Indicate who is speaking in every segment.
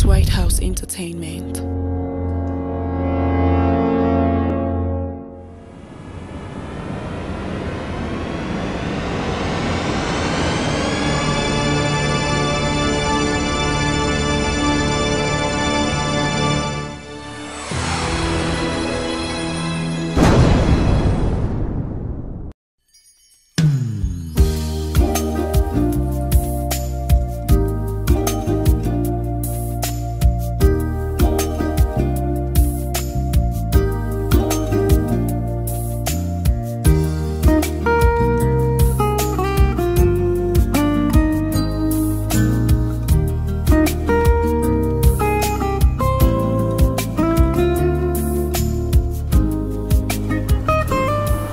Speaker 1: is White House Entertainment.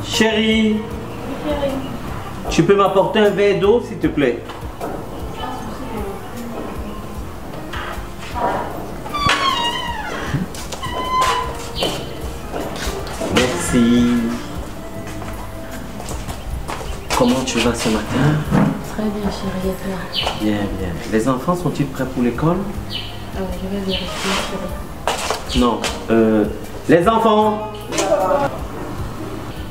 Speaker 2: Chérie, tu peux m'apporter un verre d'eau s'il te plaît? Merci. Comment tu vas ce matin?
Speaker 3: Très bien chérie, et toi?
Speaker 2: Bien, bien. Les enfants sont-ils prêts pour l'école?
Speaker 3: Ah oui, je vais vérifier chérie.
Speaker 2: Non. Les enfants!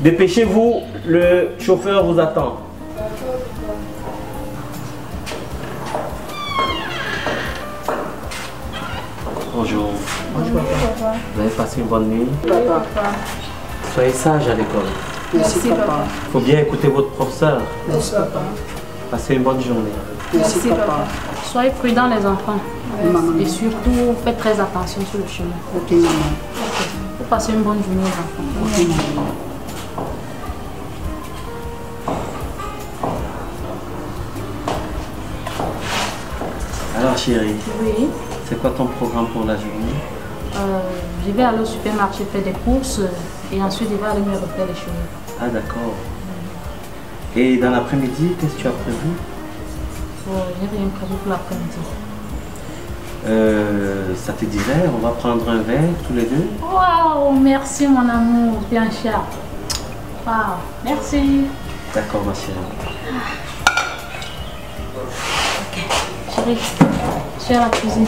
Speaker 2: Dépêchez-vous, le chauffeur vous attend. Bonjour.
Speaker 4: Bonjour papa.
Speaker 2: Vous avez passé une bonne nuit?
Speaker 4: Papa.
Speaker 2: Soyez sage à l'école.
Speaker 4: Merci papa.
Speaker 2: Il faut bien écouter votre professeur.
Speaker 4: Merci papa.
Speaker 2: Passez une bonne journée.
Speaker 4: Merci papa.
Speaker 3: Soyez prudents les enfants.
Speaker 4: Maman.
Speaker 3: Et surtout, faites très attention sur le chemin.
Speaker 4: Ok maman.
Speaker 3: Vous passez une bonne journée les enfants.
Speaker 4: Ok maman.
Speaker 2: Alors chérie,
Speaker 3: Oui.
Speaker 2: c'est quoi ton programme pour la journée?
Speaker 3: Je vais aller au supermarché faire des courses et ensuite je vais aller me refaire les cheveux.
Speaker 2: Ah d'accord. Et dans l'après-midi, qu'est-ce que tu as prévu?
Speaker 3: J'ai rien prévu pour l'après-midi.
Speaker 2: Ça te dirait, on va prendre un verre tous les deux?
Speaker 3: Waouh, merci mon amour, bien cher. Waouh, merci.
Speaker 2: D'accord ma chérie.
Speaker 3: Chérie, je suis à la cuisine.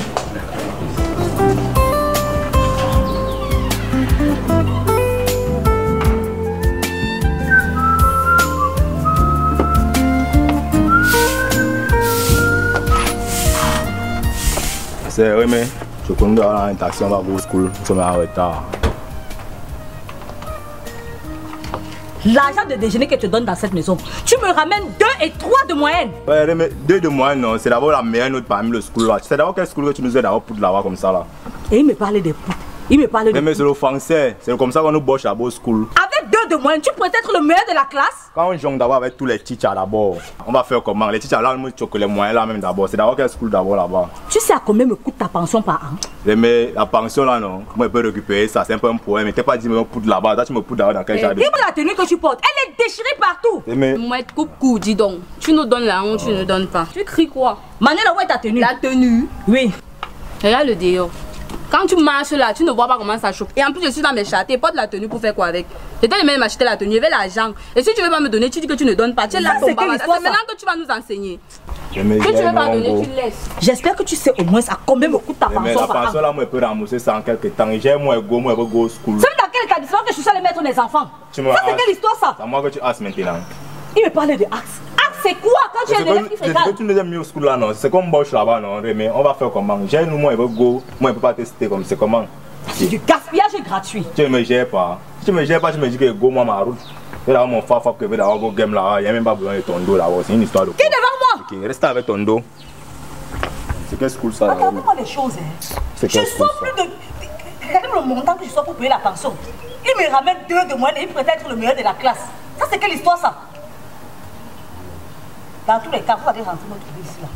Speaker 5: C'est vrai, mais je connais dans la taxi, on va au school, nous sommes en retard.
Speaker 6: L'argent de déjeuner que tu donnes dans cette maison, tu me ramènes 2 et 3 de moyenne.
Speaker 5: Ouais, mais 2 de moyenne, non, c'est d'abord la meilleure note parmi le school là. Tu sais d'abord quel school que tu nous aides d'abord pour de l'avoir comme ça là.
Speaker 6: Et il me parlait des poux. Il me parlait de.
Speaker 5: Mais c'est le français, c'est comme ça qu'on nous bosse à beau school.
Speaker 6: Avec 2 de moyenne, tu pourrais être le meilleur de la classe.
Speaker 5: Quand on jongle d'abord avec tous les teachers d'abord, on va faire comment? Les teachers là, nous choquent les moyens là même d'abord. C'est d'abord quel school d'abord là-bas.
Speaker 6: Tu sais à combien me coûte ta pension par an?
Speaker 5: Mais la pension là non, comment je peux récupérer ça? C'est un peu un problème. Mais t'es pas dit me poudre là-bas, toi tu me poudres dans quel genre de.
Speaker 6: Dis-moi la tenue que tu portes, elle est déchirée partout.
Speaker 5: Mais
Speaker 7: Moi, coucou, dis donc. Tu nous donnes la honte, tu ne donnes pas. Tu cries quoi?
Speaker 6: Manuela, où est ta tenue?
Speaker 7: La tenue.
Speaker 6: Oui.
Speaker 7: Regarde le dehors. Quand tu marches là, tu ne vois pas comment ça chauffe. Et en plus, je suis dans mes châtés. Porte la tenue pour faire quoi avec? J'étais même m'acheter la tenue, il y avait l'argent. Et si tu veux pas me donner, tu dis que tu ne donnes pas. Tu es là
Speaker 6: c'est
Speaker 7: pour
Speaker 6: quelle histoire,
Speaker 7: c'est maintenant que tu vas nous enseigner.
Speaker 5: mais
Speaker 7: Que tu veux pas donner, tu laisses.
Speaker 6: J'espère que tu sais au moins à combien me coûte ta
Speaker 5: mais
Speaker 6: pension
Speaker 5: la
Speaker 6: par an.
Speaker 5: pension là, moi je peux rembourser ça en quelques temps. J'ai moi je veux go school.
Speaker 6: C'est dans quel établissement que je suis allée mettre les enfants?
Speaker 5: Tu me
Speaker 6: Ça c'est
Speaker 5: as-
Speaker 6: quelle histoire ça?
Speaker 5: C'est à moi que tu as maintenant.
Speaker 6: Il me parlait de axe. Axe c'est quoi quand tu es un élève qui
Speaker 5: C'est que
Speaker 6: fréquente?
Speaker 5: tu nous as mis au school là non, c'est comme Bosch là-bas non, mais on va faire comment? J'ai nous moi je veux go, moi je peux pas tester comme c'est comment?
Speaker 6: C'est du gaspillage gratuit.
Speaker 5: Tu me gères pas. Si tu me gères pas, tu me dis que go moi ma route. Et là mon faf que veut d'avoir go game là, il y a même pas besoin de ton dos là, c'est une histoire de.
Speaker 6: Qui est devant moi?
Speaker 5: OK, reste avec ton dos. C'est quel school ça?
Speaker 6: Regardez-moi les choses. Hein.
Speaker 5: C'est
Speaker 6: Je
Speaker 5: quel school
Speaker 6: sors plus de. Regardez le montant que je sors pour payer la pension. Il me ramène 2 de moyenne et il pourrait être le meilleur de la classe. Ça, c'est quelle histoire ça? Dans tous les cas, vous allez rentrer me trouver ici. Là.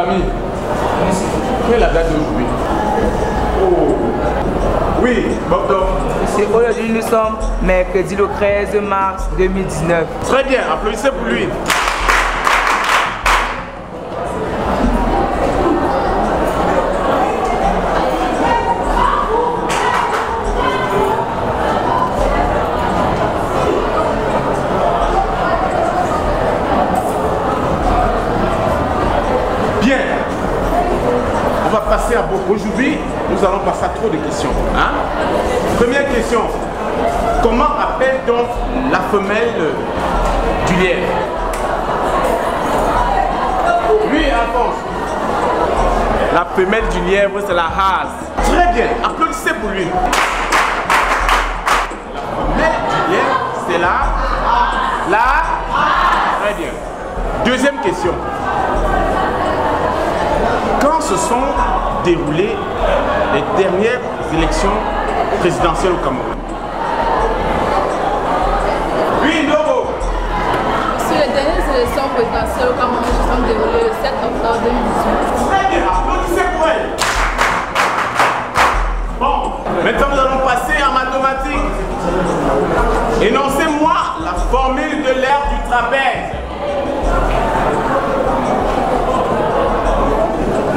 Speaker 8: amis, quelle est la date d'aujourd'hui? Oh. Oui, docteur.
Speaker 9: C'est aujourd'hui, nous sommes mercredi le 13 mars 2019.
Speaker 8: Très bien, applaudissez pour lui. Bien. On va passer à beaucoup. Aujourd'hui, nous allons passer à trop de questions. Hein? Première question. Comment appelle donc la femelle du lièvre? Oui, Alphonse. La femelle du lièvre, c'est la race. Très bien. Applaudissez pour lui. La femelle du lièvre, c'est la... Très bien. Deuxième question. Quand se sont déroulées les dernières élections présidentielles au Cameroun? Oui, Nobo.
Speaker 7: Sur les dernières élections présidentielles au Cameroun se sont déroulées le 7 octobre 2018.
Speaker 8: Très bien, applaudissez pour elle. Bon, maintenant nous allons passer en mathématiques. Énoncez-moi la formule de l'aire du trapèze.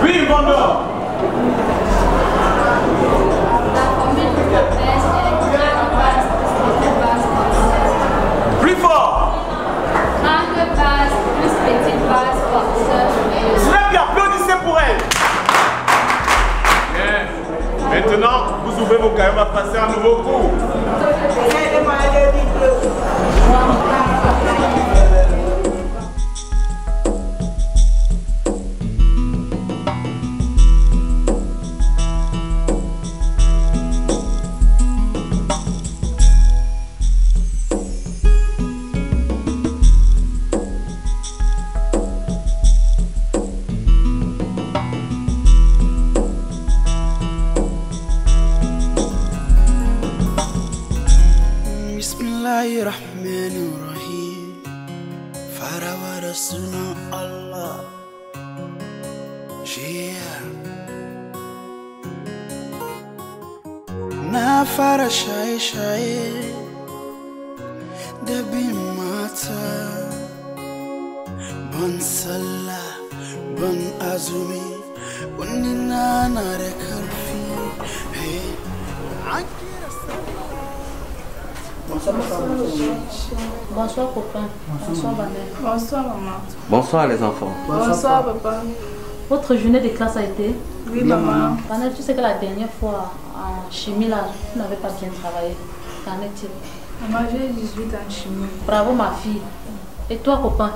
Speaker 8: Oui, Vendor. Plus fort.
Speaker 10: Grande base plus petite base force.
Speaker 8: Très bien, applaudissez pour elle. Bien. Maintenant, vous ouvrez vos cahiers, on va passer un nouveau cours.
Speaker 11: Bismillahirrahmanirrahim. Farawara sunan Allah. Na fara shaye-shaye da bin mata, ban sallah ban azumi, wani na da karfi.
Speaker 3: Bonsoir copain. Bonsoir ma mère.
Speaker 2: Bonsoir maman.
Speaker 12: Bonsoir les enfants.
Speaker 2: Bonsoir papa.
Speaker 3: Votre journée de classe a été?
Speaker 2: Oui maman.
Speaker 3: Vanessa, tu sais que la dernière fois en chimie là, tu n'avais pas bien travaillé. Qu'en est-il?
Speaker 2: Maman, j'ai 18 en chimie.
Speaker 3: Bravo ma fille. Et toi copain?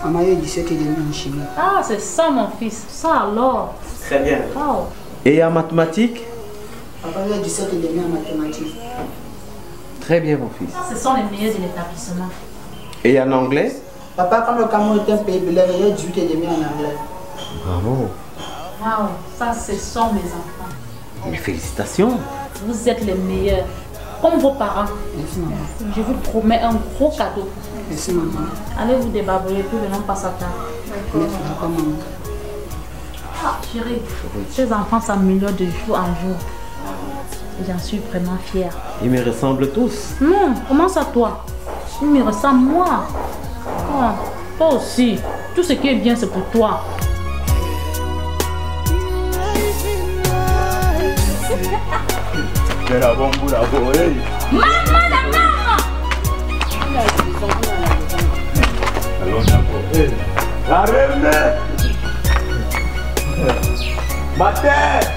Speaker 4: Maman, j'ai 17 et demi en chimie.
Speaker 3: Ah, c'est ça mon fils. Ça alors.
Speaker 12: Très bien.
Speaker 3: Oh.
Speaker 12: Et en mathématiques?
Speaker 4: Papa, j'ai 17 et demi en mathématiques.
Speaker 12: Très bien mon fils.
Speaker 3: Ce sont les meilleurs de l'établissement.
Speaker 12: Et en anglais?
Speaker 4: Papa, comme le Cameroun est un pays bilingue, j'ai 18 et demi en anglais.
Speaker 12: Bravo.
Speaker 3: Wow, ça ce sont mes enfants.
Speaker 12: Mes félicitations.
Speaker 3: Vous êtes les meilleurs. Comme vos parents.
Speaker 4: Merci maman.
Speaker 3: Je vous promets un gros cadeau.
Speaker 4: Merci maman.
Speaker 3: Allez vous débarbouiller, puis venons passer à table.
Speaker 4: D'accord maman.
Speaker 3: Ah, chérie, ces enfants s'améliorent de jour en jour. J'en suis vraiment fière.
Speaker 12: Ils me ressemblent tous.
Speaker 3: Non, comment ça toi? Ils me ressemblent moi. Oh, toi aussi. Tout ce qui est bien, c'est pour toi.
Speaker 5: C'est la bombe la forêt.
Speaker 3: Maman, la maman!
Speaker 5: Allons d'accord. La reine. Ma tête.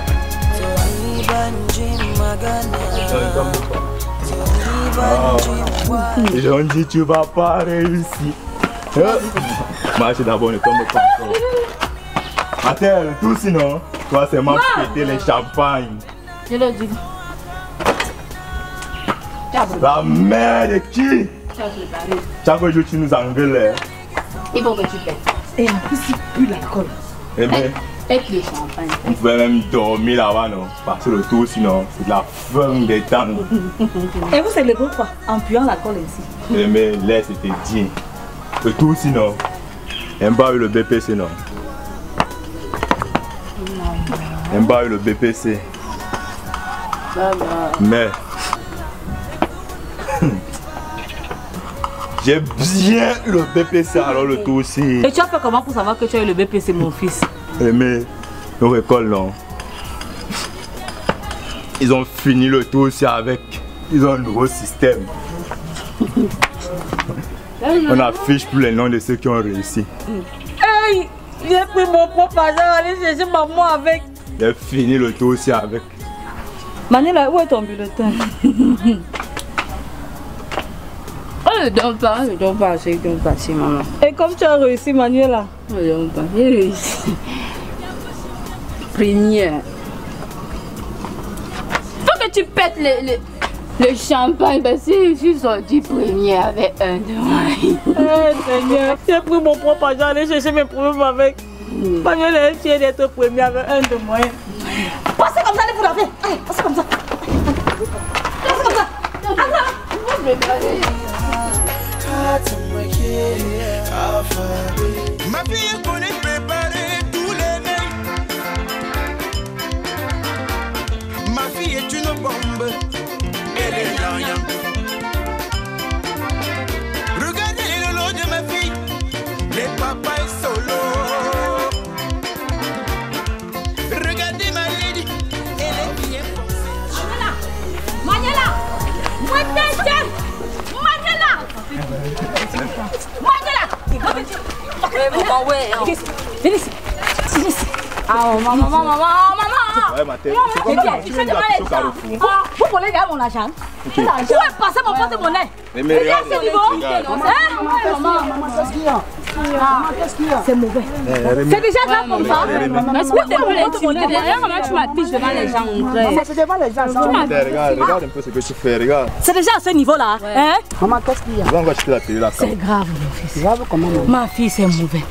Speaker 5: J'en dis tu vas pas réussir. Moi je d'abord ne tombe pas encore. Attends, tout sinon, toi c'est moi qui péter les champagnes.
Speaker 3: Je le dis.
Speaker 5: La mère de qui? Chaque jour tu nous engueules.
Speaker 7: Il faut que tu payes. Et en plus, il pue l'alcool.
Speaker 5: Eh bien,
Speaker 7: avec le champagne.
Speaker 5: on pouvait même dormir là-bas, non? Parce que le tout sinon, c'est de la fin des temps.
Speaker 6: Et vous célébrez quoi? En puant l'alcool ici?
Speaker 5: Eh mais laisse c'était dit. Le tout sinon, on va le BPC non. Même pas eu le BPC. Mais j'ai bien le BPC alors le tout aussi.
Speaker 6: Et tu as fait comment pour savoir que tu as eu le BPC, mon fils?
Speaker 5: Mais nos écoles non. Ils ont fini le tout aussi avec. Ils ont un nouveau système. On affiche plus les noms de ceux qui ont réussi.
Speaker 6: Hey, j'ai pris mon propre argent, aller chercher maman avec.
Speaker 5: J'ai fini le tout aussi avec.
Speaker 6: Maniela, où est ton bulletin?
Speaker 7: Je donne pas, c'est que passer, maman.
Speaker 6: Et comme tu as réussi, Manuela?
Speaker 7: Je donne pas, j'ai réussi. Première. Faut que tu pètes le champagne parce que je suis sortie première avec un de moi.
Speaker 6: Eh Seigneur, j'ai pris mon propre argent, aller chercher mes problèmes avec. Manuela est fière d'être première avec un de moi. Passez comme ça, allez vous laver. Allez, passez comme ça. Passez comme ça.
Speaker 11: Ma fille connaît préparer tous les nez. Ma fille est une bombe. Elle est rien. Regardez le lot de ma fille. Les papas est solo. Regardez ma lady. Elle est bien foncée.
Speaker 6: Manuela, Venez ici.
Speaker 7: Ah, maman.
Speaker 5: Ouais, ma tête.
Speaker 6: Vous voulez gagner mon argent? Où est passé mon porte-monnaie?
Speaker 5: Mais regarde,
Speaker 4: Maman, qu'est-ce qu'il y a?
Speaker 6: C'est mauvais. C'est déjà grave comme ça.
Speaker 7: Mais est-ce que tu peux l'intimider? D'ailleurs, comment tu m'affiches devant les gens, mon frère?
Speaker 4: C'est devant les gens.
Speaker 5: Regarde un peu ce que tu fais, regarde.
Speaker 6: C'est déjà à ce niveau-là. Hein?
Speaker 4: Maman, qu'est-ce qu'il y a?
Speaker 5: On va acheter la télé là.
Speaker 6: C'est grave, mon fils.
Speaker 4: Grave comment?
Speaker 6: Ma fille, c'est mauvais.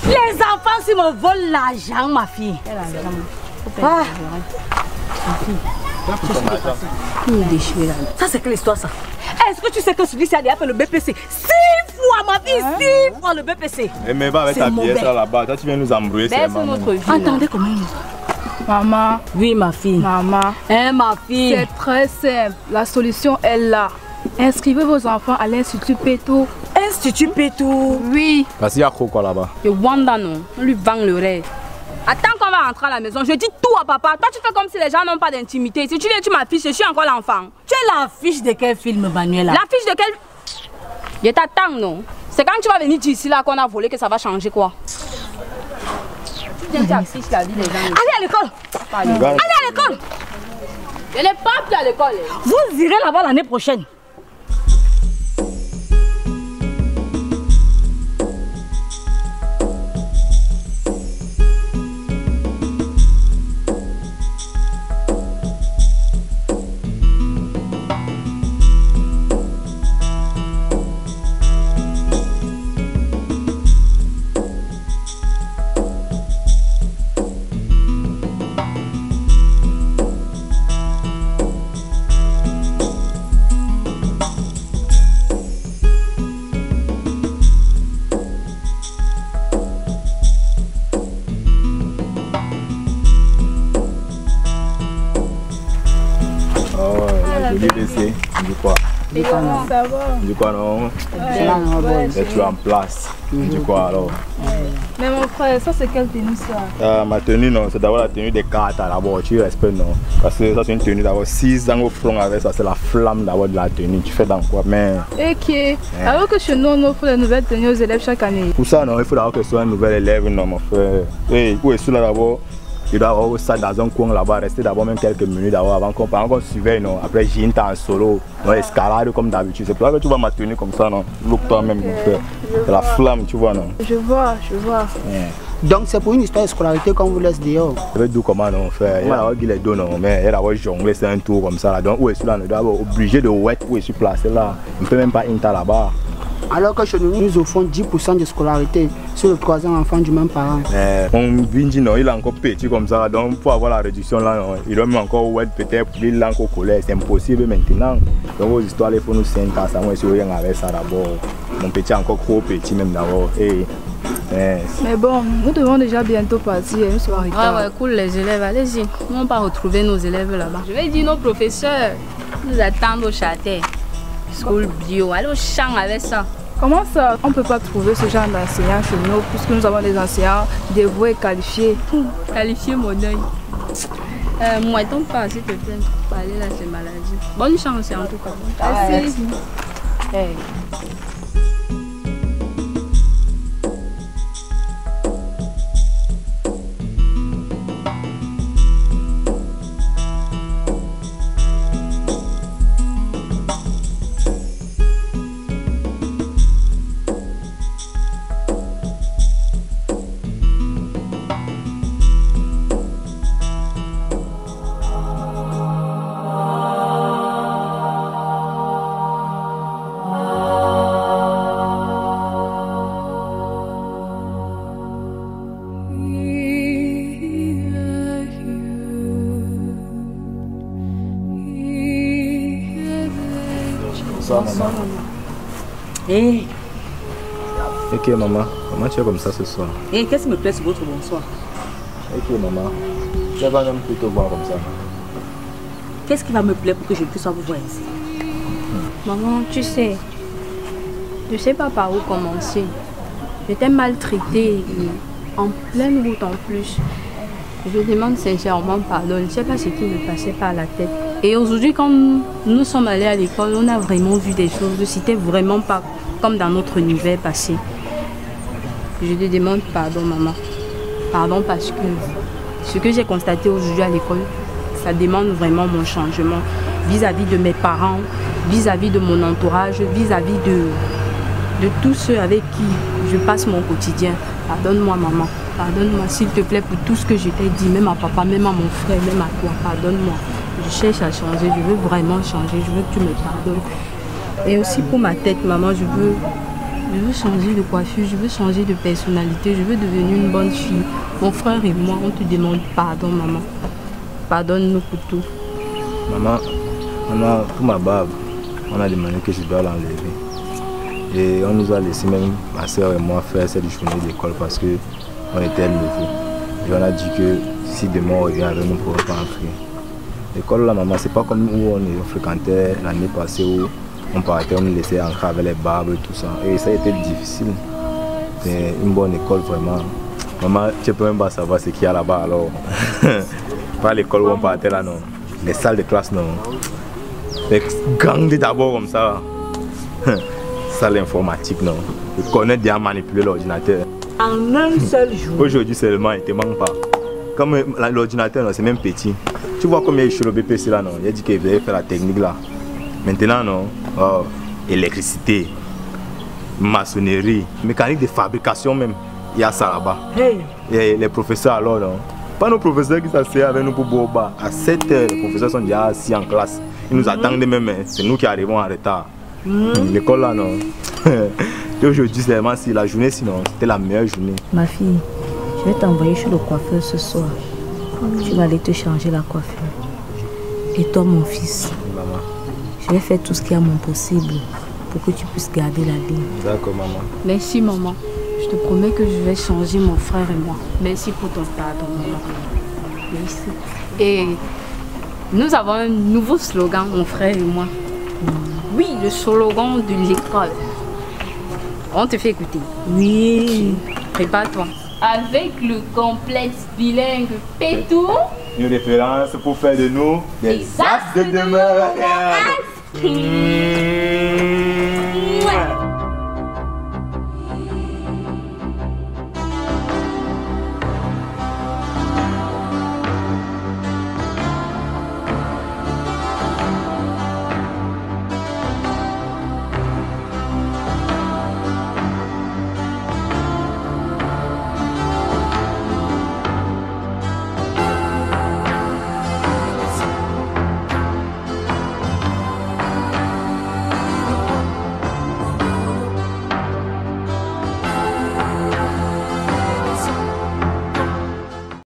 Speaker 6: Les enfants, s'ils me volent l'argent, ma fille. Ah. Ça, c'est quelle histoire, ça? Est-ce que tu sais que celui-ci a déjà fait le BPC 6 fois, ma fille, 6 fois le BPC?
Speaker 5: Mais va avec ta pièce là-bas, toi tu viens nous embrouiller, c'est maman.
Speaker 6: Entendez comment il est.
Speaker 3: Maman.
Speaker 6: Oui, ma fille.
Speaker 3: Maman.
Speaker 6: Hein, ma fille.
Speaker 3: C'est très simple. La solution est là. Inscrivez vos enfants à l'Institut Péto.
Speaker 6: Institut Péto?
Speaker 3: Oui.
Speaker 5: Parce qu'il y a quoi là-bas?
Speaker 7: Le Wanda, non. On lui vend le rêve. Attends qu'on va rentrer à la maison, je dis tout à papa. Toi, tu fais comme si les gens n'ont pas d'intimité. Si tu viens, tu m'affiches, je suis encore l'enfant.
Speaker 6: Tu es l'affiche de quel film, Manuela?
Speaker 7: L'affiche de quel... Je t'attends, non? C'est quand tu vas venir d'ici là qu'on a volé que ça va changer quoi? Tu viens, tu affiches la vie des gens.
Speaker 6: Allez à l'école! Allez à l'école!
Speaker 7: Je n'ai pas plus à l'école.
Speaker 6: Vous irez là-bas l'année prochaine.
Speaker 5: Du quoi?
Speaker 3: Ça va.
Speaker 5: Du quoi non? Et tu es en place. Du quoi alors?
Speaker 3: Mais mon frère, ça c'est quelle tenue ça?
Speaker 5: Ma tenue non, c'est d'abord la tenue des cartes d'abord, tu respectes non? Parce que ça c'est une tenue d'abord 6 ans au front avec ça, c'est la flamme d'abord de la tenue, tu fais dans quoi? Mais...
Speaker 3: Ok, alors que chez nous on offre les nouvelles tenues aux élèves chaque année.
Speaker 5: Pour ça non, il faut d'abord que ce soit un nouvel élève non mon frère. Et où est-ce là d'abord? Il doit avoir ça dans un coin là-bas, rester d'abord même quelques minutes d'abord avant qu'on surveille non. Après j'ai une temps en solo, non, escalade comme d'habitude. C'est pour ça que tu vois ma tenue comme ça non. Look toi-même mon frère. C'est la flamme tu vois non.
Speaker 3: Je vois.
Speaker 4: Donc c'est pour une histoire de scolarité qu'on vous laisse dehors.
Speaker 5: Je vais dire comment non frère. Il y a d'abord les deux non, mais il y a d'abord jongler c'est un tour comme ça là. Donc où est-ce là on doit avoir obligé de wet où est-ce placé là. On ne peut même pas inter là-bas.
Speaker 4: Alors que chez nous, nous offrons 10% de scolarité sur le troisième enfant du même parent.
Speaker 5: Mon Vinji, non, il est encore petit comme ça, donc pour avoir la réduction là, non, il doit même encore ouais, peut-être pour il est encore collège, c'est impossible maintenant. Donc aux histoires, il faut nous sentir ça, moi je suis rien avec ça d'abord. Mon petit est encore trop petit même d'abord. Et
Speaker 9: Mais bon, nous devons déjà bientôt partir, nous sommes en retard.
Speaker 7: Ouais, cool les élèves, allez-y. Nous on va retrouver nos élèves là-bas. Je vais dire nos professeurs, nous attendent au château. School bio, allez au champ avec ça.
Speaker 9: Comment ça? On ne peut pas trouver ce genre d'enseignants chez nous puisque nous avons des enseignants dévoués et qualifiés.
Speaker 7: Qualifier mon œil. Moi, t'en pas, s'il te plaît. Allez là, c'est maladie. Bonne chance en tout cas.
Speaker 9: Merci.
Speaker 7: Hey.
Speaker 5: Bonsoir, maman.
Speaker 6: Hey.
Speaker 5: Ok, maman. Comment tu es comme ça ce soir?
Speaker 6: Et qu'est-ce qui me plaît sur votre bonsoir?
Speaker 5: Ok, maman. Tu vas même plutôt voir comme ça.
Speaker 6: Qu'est-ce qui va me plaire pour que je puisse vous voir ici?
Speaker 7: Maman, tu sais, je ne sais pas par où commencer. J'étais maltraitée en pleine route en plus. Je demande sincèrement pardon. Je ne sais pas ce qui me passait par la tête. Et aujourd'hui, quand nous sommes allés à l'école, on a vraiment vu des choses. C'était vraiment pas comme dans notre univers passé. Je te demande pardon, maman. Pardon parce que ce que j'ai constaté aujourd'hui à l'école, ça demande vraiment mon changement vis-à-vis de mes parents, vis-à-vis de mon entourage, vis-à-vis de tous ceux avec qui je passe mon quotidien. Pardonne-moi, maman. Pardonne-moi, s'il te plaît, pour tout ce que je t'ai dit, même à papa, même à mon frère, même à toi. Pardonne-moi. Je cherche à changer, je veux vraiment changer, je veux que tu me pardonnes. Et aussi pour ma tête, maman, je veux changer de coiffure, je veux changer de personnalité, je veux devenir une bonne fille. Mon frère et moi, on te demande pardon, maman. Pardonne-nous pour tout.
Speaker 5: Maman, pour ma barbe, on a demandé que je dois l'enlever. Et on nous a laissé même, ma soeur et moi, faire cette journée d'école parce qu'on était nouveaux. Et on a dit que si demain on revient avec nous, on ne pourra pas entrer. L'école là, maman, c'est pas comme où on fréquentait l'année passée où on partait, on nous laissait entrer avec les barbes et tout ça. Et ça a été difficile. C'est une bonne école vraiment. Maman, tu peux même pas savoir ce qu'il y a là-bas alors. Pas l'école où on partait là, non. Les salles de classe, non. Les gangs d'abord comme ça. Salle informatique, non. Je connais bien manipuler l'ordinateur.
Speaker 6: En un seul jour.
Speaker 5: Aujourd'hui seulement, il ne te manque pas. Comme l'ordinateur, c'est même petit. Tu vois combien il est sur le BPC là, non? Il a dit qu'il devait faire la technique là. Maintenant, non. Oh, électricité, maçonnerie, mécanique de fabrication même. Il y a ça là-bas.
Speaker 6: Hey.
Speaker 5: Et les professeurs alors, non? Pas nos professeurs qui s'asseyent avec nous pour boire. À 7 h, les professeurs sont déjà assis en classe. Ils nous attendent même. C'est nous qui arrivons en retard. L'école là, non. Et aujourd'hui, c'est vraiment si la journée, sinon, c'était la meilleure journée.
Speaker 3: Ma fille, je vais t'envoyer chez le coiffeur ce soir. Tu vas aller te changer la coiffure. Et toi, mon fils,
Speaker 5: maman,
Speaker 3: je vais faire tout ce qui est à mon possible pour que tu puisses garder la ligne.
Speaker 5: D'accord, maman.
Speaker 7: Merci, maman. Je te promets que je vais changer mon frère et moi. Merci pour ton pardon, maman. Merci. Et nous avons un nouveau slogan, mon frère et moi. Oui, le slogan de l'école. On te fait écouter.
Speaker 3: Oui.
Speaker 7: Prépare-toi. Avec le complexe bilingue Pétou.
Speaker 5: Une référence pour faire de nous des as de demeure.